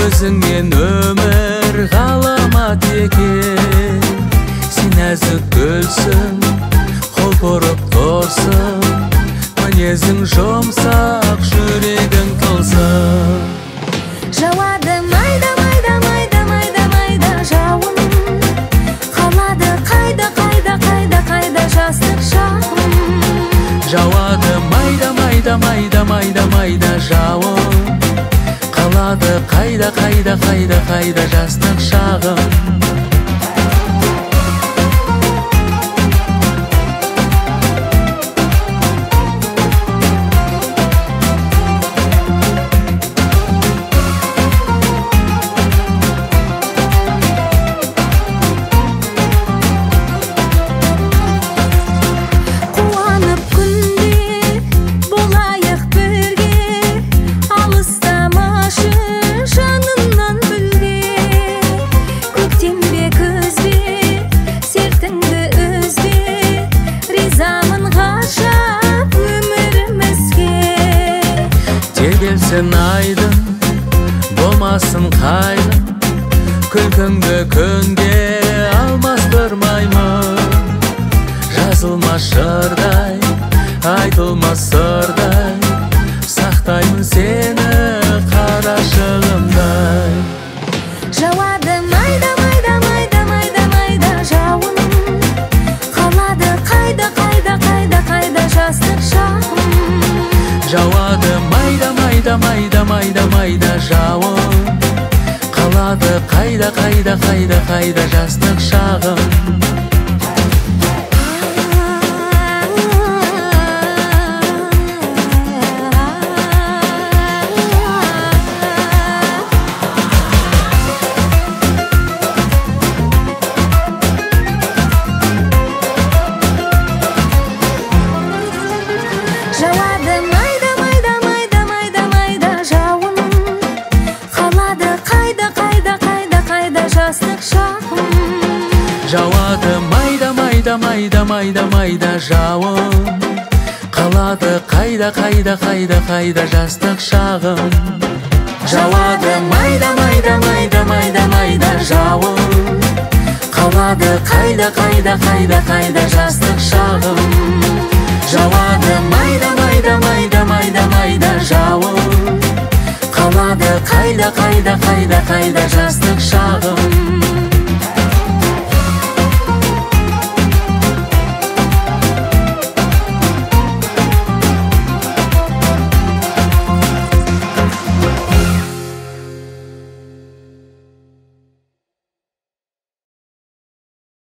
өзіңмен өмір ғаламат екен. Сен нәзік гүлсің, құлпырып тұрсың, мінезің жұмсақ, жүрегің тылсым. Жауады майда майда майда майда майда жауын, қалады қайда қайда қайда қайда жастық шағым. Жауады майда майда майда майда майда жауын, қалады қайда қайда қайда қайда жастық шағым. Келсін айдын, болмасын қайдын, күлкіңді күнге алмастырмаймын. Жазылмас жырдай, айтылмас сырдай, сақтаймын сені қарашығымдай. Жауады майда майда майда майда майда жауын, қалады қайда қайда қайда қайда жастық шағым. Жауады майда майда майда майда майда жауын, қалады қайда қайда қайда қайда жастық шағым. Жауады майда майда майда майда майда жауын, қалады қайда қайда қайда қайда жастық шағым. Жауады майда майда майда майда майда жауын, қалады қайда қайда қайда қайда жастық шағым. Жауады майда майда майда майда майда жауын, қалады қайда қайда қайда қайда жастық шағым. Жауады майда майда майда майда майда жауын, қалады қайда қайда қайда қайда жастық шағым.